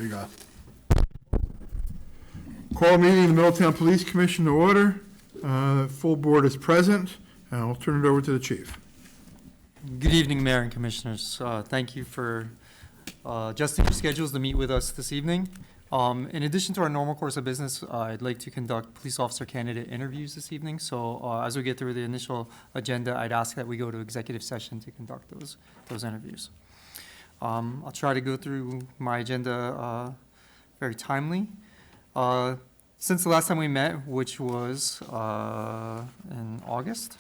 There you go. Call meeting of the Middletown Police Commission to order. Full board is present. I'll turn it over to the chief. Good evening, Mayor and Commissioners. Thank you for adjusting your schedules to meet with us this evening. In addition to our normal course of business, I'd like to conduct police officer candidate interviews this evening. So as we get through the initial agenda, I'd ask that we go to executive session to conduct those interviews. I'll try to go through my agenda very timely. Since the last time we met, which was in August,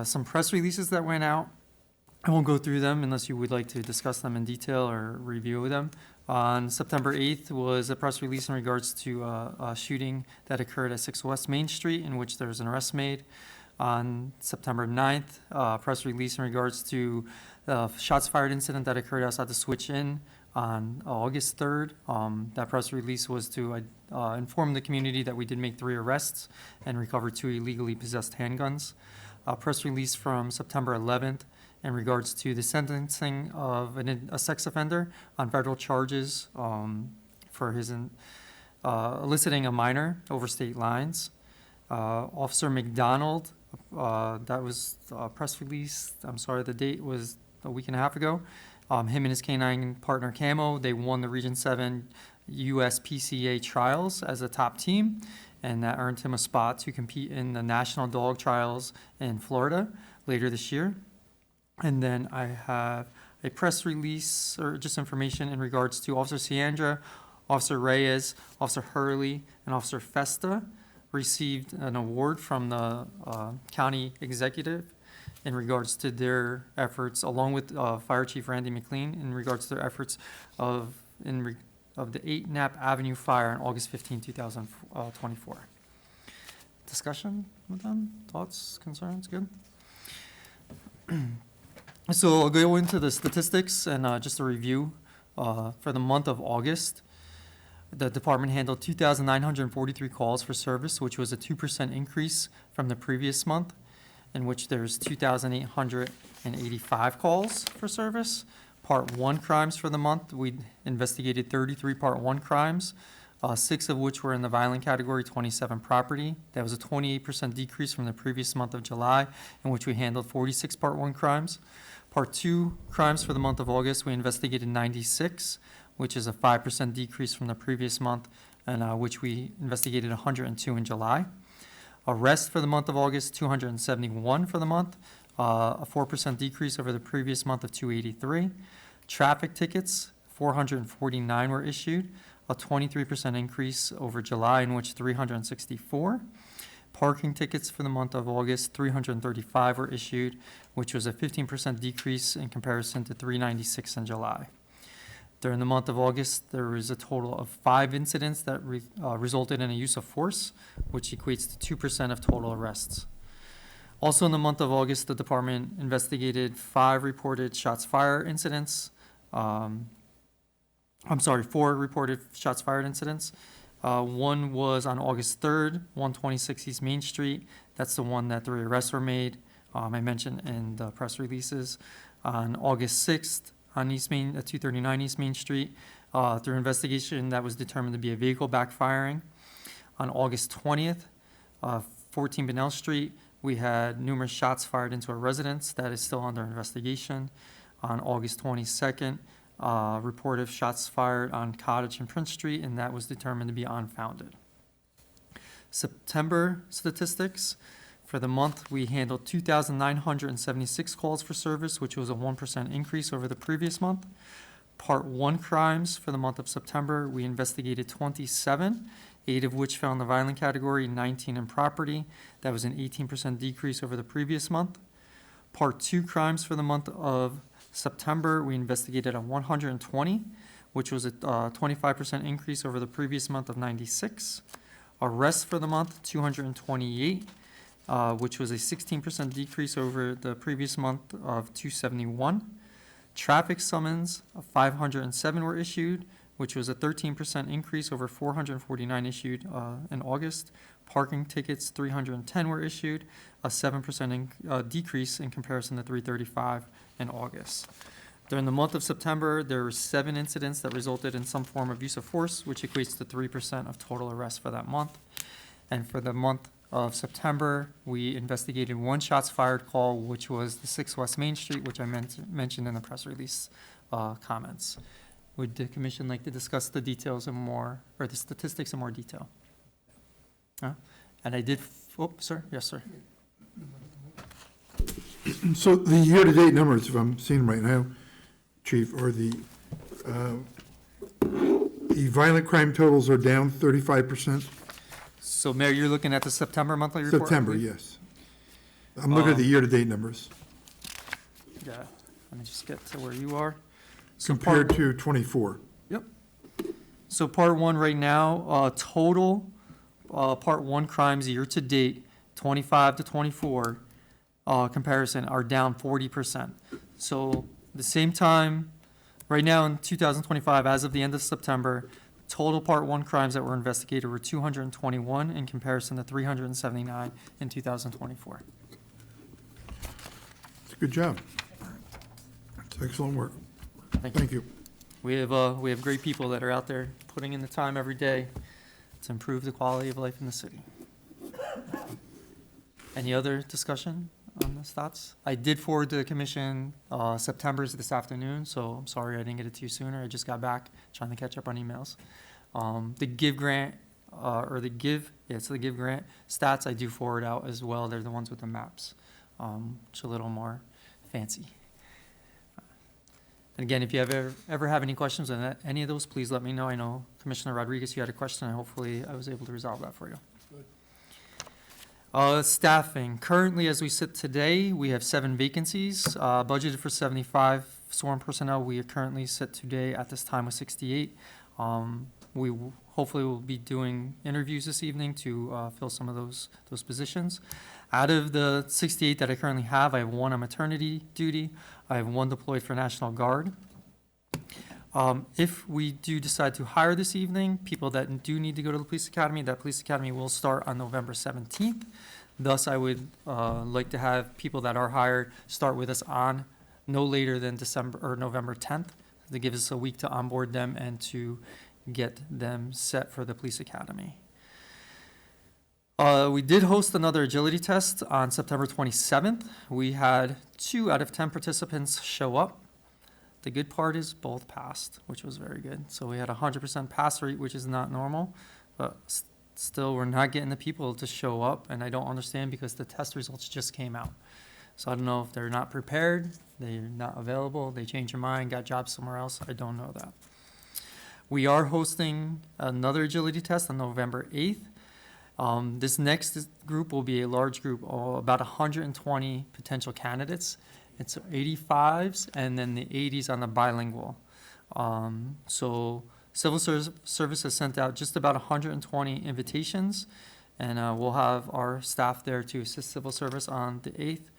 some press releases that went out. I won't go through them unless you would like to discuss them in detail or review them. On September 8th was a press release in regards to a shooting that occurred at 6 West Main Street, in which there was an arrest made. On September 9th, a press release in regards to the shots fired incident that occurred outside the Switch Inn on August 3rd. That press release was to inform the community that we did make 3 arrests and recover 2 illegally possessed handguns. A press release from September 11th in regards to the sentencing of a sex offender on federal charges for his eliciting a minor over state lines. Officer McDonald, that was a press release. I'm sorry, the date was a week and a half ago. Him and his canine partner Camo, they won the Region 7 USPCA trials as a top team, and that earned him a spot to compete in the National Dog Trials in Florida later this year. And then I have a press release or just information in regards to Officer Ciandra, Officer Reyes, Officer Hurley, and Officer Festa received an award from the county executive in regards to their efforts, along with Fire Chief Randy McLean, in regards to their efforts of the 8 Knapp Avenue fire on August 15, 2024. Discussion with them? Thoughts, concerns? Good? So I'll go into the statistics and just a review. For the month of August, the department handled 2,943 calls for service, which was a 2% increase from the previous month, in which there's 2,885 calls for service. Part 1 crimes for the month, we investigated 33 Part 1 crimes, 6 of which were in the violent category, 27 property. That was a 28% decrease from the previous month of July, in which we handled 46 Part 1 crimes. Part 2 crimes for the month of August, we investigated 96, which is a 5% decrease from the previous month, and which we investigated 102 in July. Arrests for the month of August, 271 for the month, a 4% decrease over the previous month of 283. Traffic tickets, 449 were issued, a 23% increase over July, in which 364. Parking tickets for the month of August, 335 were issued, which was a 15% decrease in comparison to 396 in July. During the month of August, there was a total of 5 incidents that resulted in a use of force, which equates to 2% of total arrests. Also in the month of August, the department investigated 5 reported shots fired incidents. 4 reported shots fired incidents. One was on August 3rd, 126 East Main Street. That's the one that 3 arrests were made. I mentioned in the press releases. On August 6th, on 239 East Main Street, through investigation that was determined to be a vehicle backfiring. On August 20th, 14 Bunnell Street, we had numerous shots fired into a residence that is still under investigation. On August 22nd, report of shots fired on Cottage and Prince Street, and that was determined to be unfounded. September statistics. For the month, we handled 2,976 calls for service, which was a 1% increase over the previous month. Part 1 crimes for the month of September, we investigated 27, 8 of which fell in the violent category, 19 in property. That was an 18% decrease over the previous month. Part 2 crimes for the month of September, we investigated 120, which was a 25% increase over the previous month of 96. Arrests for the month, 228. Which was a 16% decrease over the previous month of 271. Traffic summons of 507 were issued, which was a 13% increase over 449 issued in August. Parking tickets, 310 were issued, a 7% decrease in comparison to 335 in August. During the month of September, there were 7 incidents that resulted in some form of use of force, which equates to 3% of total arrests for that month. And for the month of September, we investigated 1 shots fired call, which was the 6 West Main Street, which I mentioned in the press release comments. Would the commission like to discuss the details in more, or the statistics in more detail? And I did, sir, yes, sir. So the year-to-date numbers, if I'm seeing them right now, Chief, are the violent crime totals are down 35%? So Mayor, you're looking at the September monthly report? I September, believe? yes. I'm looking at the year-to-date numbers Yeah, let me just get to where you are. So compared to 24. Yep. So part 1 right now, total, part 1 crimes year-to-date, 25 to 24, comparison are down 40%. So the same time, right now in 2025, as of the end of September, total part 1 crimes that were investigated were 221 in comparison to 379 in 2024. It's a good job. It's excellent work. Thank you. We have great people that are out there putting in the time every day to improve the quality of life in the city. Any other discussion on the stats? I did forward to the commission September's this afternoon, so I'm sorry I didn't get it to you sooner. I just got back trying to catch up on emails. The GIVE grant, the GIVE grant stats I do forward out as well. They're the ones with the maps, which are a little more fancy. And again, if you ever have any questions on any of those, please let me know. I know Commissioner Rodriguez, you had a question, and hopefully I was able to resolve that for you. Staffing. Currently, as we sit today, we have 7 vacancies, budgeted for 75 sworn personnel. We are currently sit today at this time with 68. We hopefully will be doing interviews this evening to fill some of those positions. Out of the 68 that I currently have, I have 1 on maternity duty. I have 1 deployed for National Guard. If we do decide to hire this evening, people that do need to go to the police academy, that police academy will start on November 17th. Thus, I would like to have people that are hired start with us on no later than November 10th to give us a week to onboard them and to get them set for the police academy. We did host another agility test on September 27th. We had 2 out of 10 participants show up. The good part is both passed, which was very good. So we had a 100% pass rate, which is not normal, but still we're not getting the people to show up, and I don't understand because the test results just came out. So I don't know if they're not prepared, they're not available, they changed their mind, got jobs somewhere else. I don't know that. We are hosting another agility test on November 8th. This next group will be a large group, about 120 potential candidates. It's 85s and then the 80s on the bilingual. So Civil Service has sent out just about 120 invitations, and we'll have our staff there to assist Civil Service on the 8th,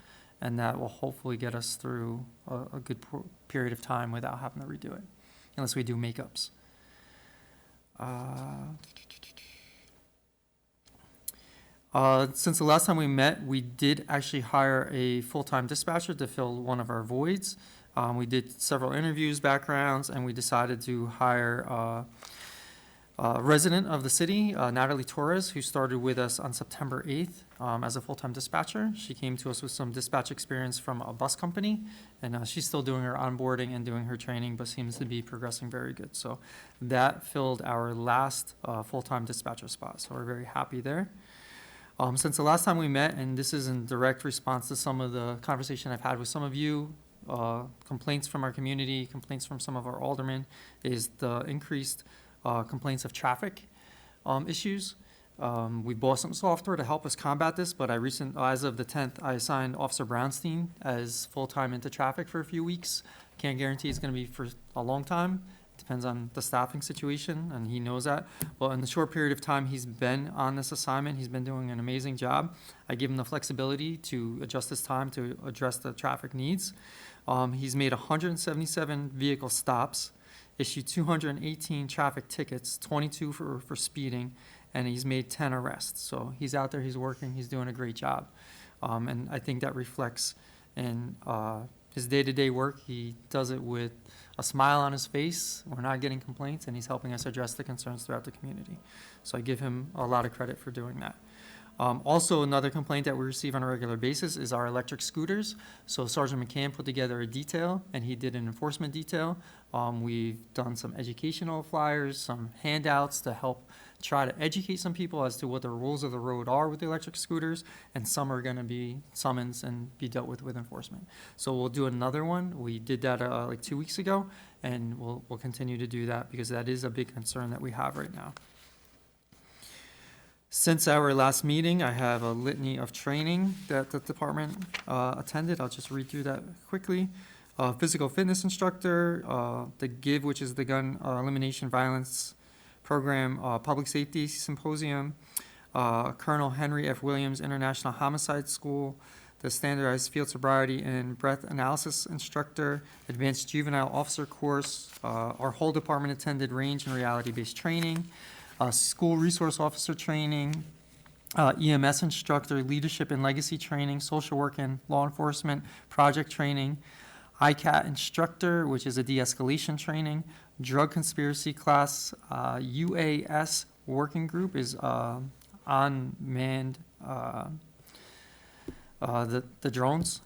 and that will hopefully get us through a good period of time without having to redo it, unless we do makeups. Since the last time we met, we did actually hire a full-time dispatcher to fill one of our voids. We did several interviews, backgrounds, and we decided to hire a resident of the city, Natalie Torres, who started with us on September 8th as a full-time dispatcher. She came to us with some dispatch experience from a bus company, and she's still doing her onboarding and doing her training, but seems to be progressing very good. So that filled our last full-time dispatcher spot, so we're very happy there. Since the last time we met, and this is in direct response to some of the conversation I've had with some of you, complaints from our community, complaints from some of our aldermen, is the increased complaints of traffic issues. We bought some software to help us combat this, but as of the 10th, I assigned Officer Brownstein as full-time into traffic for a few weeks. Can't guarantee it's going to be for a long time. Depends on the staffing situation, and he knows that. Well, in the short period of time he's been on this assignment, he's been doing an amazing job. I give him the flexibility to adjust his time to address the traffic needs. He's made 177 vehicle stops, issued 218 traffic tickets, 22 for speeding, and he's made 10 arrests. So he's out there, he's working, he's doing a great job. And I think that reflects in his day-to-day work, he does it with a smile on his face. We're not getting complaints, and he's helping us address the concerns throughout the community. So I give him a lot of credit for doing that. Also, another complaint that we receive on a regular basis is our electric scooters. So Sergeant McCann put together a detail, and he did an enforcement detail. We've done some educational flyers, some handouts to help try to educate some people as to what the rules of the road are with the electric scooters, and some are going to be summons and be dealt with enforcement. So we'll do another one. We did that like 2 weeks ago, and we'll continue to do that because that is a big concern that we have right now. Since our last meeting, I have a litany of training that the department attended. I'll just read through that quickly. Physical fitness instructor, the GIVE, which is the Gun Elimination Violence Program, Public Safety Symposium, Colonel Henry F. Williams International Homicide School, the Standardized Field Sobriety and Breath Analysis Instructor, Advanced Juvenile Officer Course. Our whole department attended range and reality-based training, School Resource Officer Training, EMS Instructor, Leadership and Legacy Training, Social Work and Law Enforcement Project Training, ICAT Instructor, which is a de-escalation training, Drug Conspiracy Class, UAS Working Group is unmanned, the drones,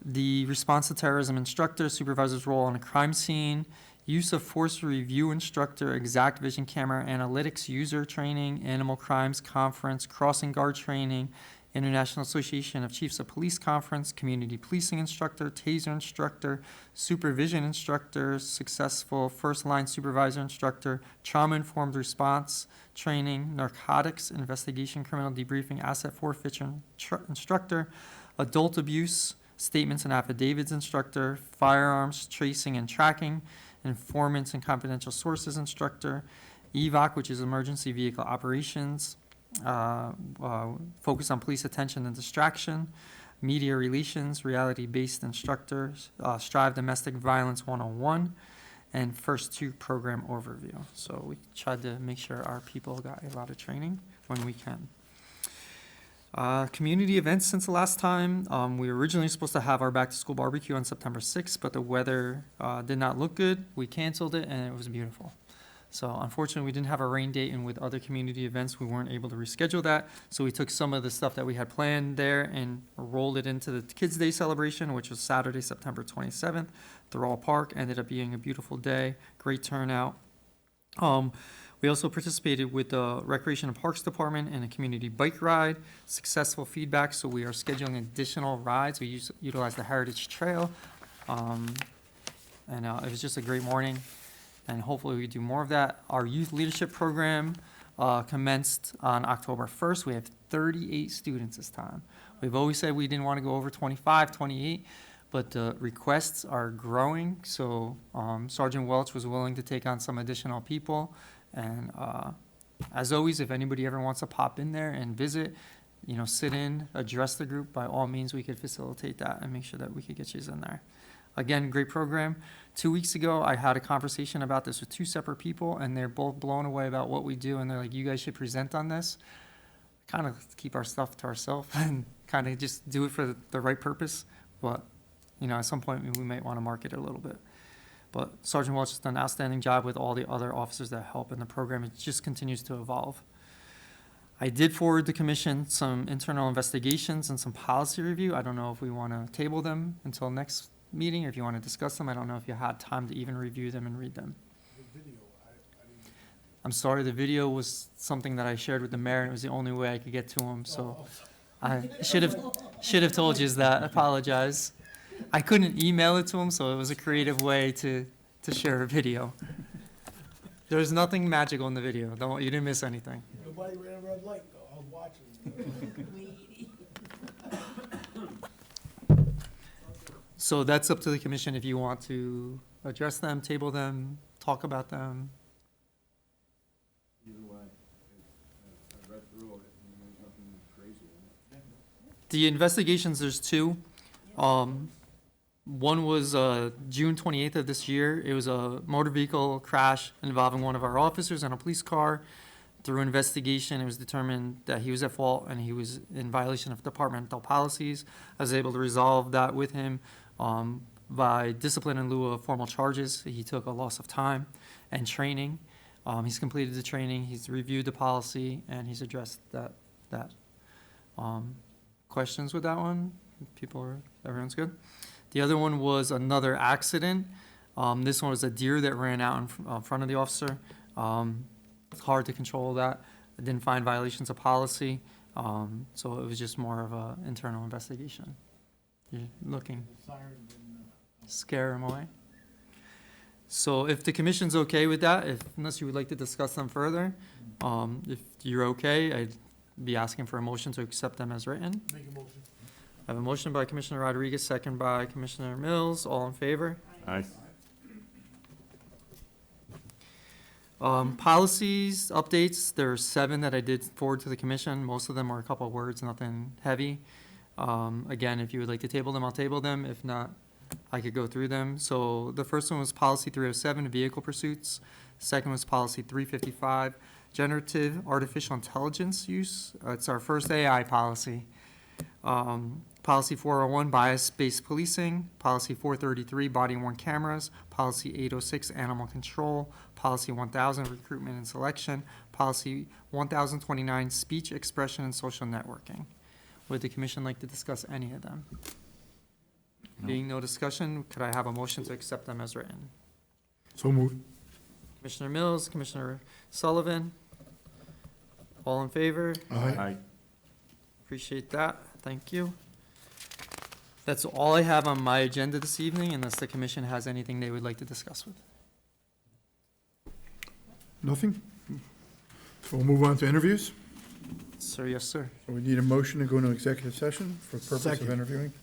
the Response to Terrorism Instructor, Supervisor's Role on a Crime Scene, Use of Force Review Instructor, Exact Vision Camera Analytics User Training, Animal Crimes Conference, Crossing Guard Training, International Association of Chiefs of Police Conference, Community Policing Instructor, Taser Instructor, Supervision Instructor, Successful First Line Supervisor Instructor, Trauma-Informed Response Training, Narcotics Investigation, Criminal Debriefing, Asset Forfeiture Instructor, Adult Abuse Statements and Affidavits Instructor, Firearms Tracing and Tracking, Informants and Confidential Sources Instructor, EVOC, which is Emergency Vehicle Operations, Focus on Police Attention and Distraction, Media Relations, Reality-Based Instructors, Strive Domestic Violence 101, and First 2 Program Overview. So we tried to make sure our people got a lot of training when we can. Community events since the last time. We were originally supposed to have our back-to-school barbecue on September 6th, but the weather did not look good. We canceled it, and it was beautiful. So unfortunately, we didn't have a rain date, and with other community events, we weren't able to reschedule that. So we took some of the stuff that we had planned there and rolled it into the Kids' Day celebration, which was Saturday, September 27th. Thurall Park ended up being a beautiful day, great turnout. We also participated with the Recreation and Parks Department in a community bike ride, successful feedback, so we are scheduling additional rides. We utilized the Heritage Trail, and it was just a great morning, and hopefully we do more of that. Our youth leadership program commenced on October 1st. We have 38 students this time. We've always said we didn't want to go over 25, 28, but the requests are growing, so Sergeant Welch was willing to take on some additional people. And as always, if anybody ever wants to pop in there and visit, sit in, address the group, by all means, we could facilitate that and make sure that we could get you in there. Again, great program. 2 weeks ago, I had a conversation about this with 2 separate people, and they're both blown away about what we do, and they're like, you guys should present on this. Kind of keep our stuff to ourselves and kind of just do it for the right purpose. But, at some point, we might want to market it a little bit. But Sergeant Welch has done an outstanding job with all the other officers that help in the program. It just continues to evolve. I did forward the commission some internal investigations and some policy review. I don't know if we want to table them until next meeting or if you want to discuss them. I don't know if you had time to even review them and read them. The video, I'm sorry, the video was something that I shared with the mayor, and it was the only way I could get to him. So I should have told you that. I apologize. I couldn't email it to him, so it was a creative way to share a video. There's nothing magical in the video. You didn't miss anything. Nobody ran a red light, though. I was watching. So that's up to the commission if you want to address them, table them, talk about them. Either way, I read through it, and there's nothing crazy in it. The investigations, there's 2. One was June 28th of this year. It was a motor vehicle crash involving one of our officers and a police car. Through investigation, it was determined that he was at fault and he was in violation of departmental policies. I was able to resolve that with him. By discipline in lieu of formal charges, he took a loss of time and training. He's completed the training, he's reviewed the policy, and he's addressed that. Questions with that one? Everyone's good? The other one was another accident. This one was a deer that ran out in front of the officer. It's hard to control that. I didn't find violations of policy, so it was just more of an internal investigation. You're looking, The siren didn't, scare him away. So if the commission's okay with that, unless you would like to discuss them further, if you're okay, I'd be asking for a motion to accept them as written. make a motion. I have a motion by Commissioner Rodriguez, second by Commissioner Mills. All in favor? Aye. Policies, updates, there are 7 that I did forward to the commission. Most of them are a couple of words, nothing heavy. Again, if you would like to table them, I'll table them. If not, I could go through them. So the first one was policy 307, vehicle pursuits. Second was policy 355, generative artificial intelligence use. It's our first AI policy. Policy 401, bias-based policing. Policy 433, body-worn cameras. Policy 806, animal control. Policy 1000, recruitment and selection. Policy 1029, speech, expression, and social networking. Would the commission like to discuss any of them? No. Being no discussion, could I have a motion to accept them as written? So moved. Commissioner Mills, Commissioner Sullivan. All in favor? Aye. Appreciate that. Thank you. That's all I have on my agenda this evening, unless the commission has anything they would like to discuss with. Nothing? So we'll move on to interviews. Sir, yes, sir. So we need a motion to go into executive session for purpose of Second. interviewing.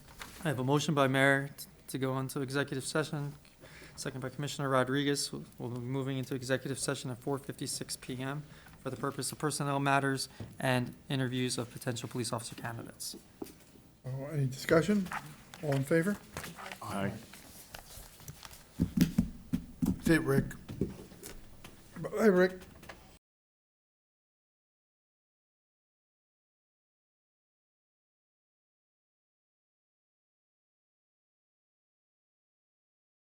I have a motion by Mayor to go into executive session, second by Commissioner Rodriguez. We'll be moving into executive session at 4:56 PM for the purpose of personnel matters and interviews of potential police officer candidates. Any discussion? All in favor? Aye. That's it, Rick. Hi, Rick.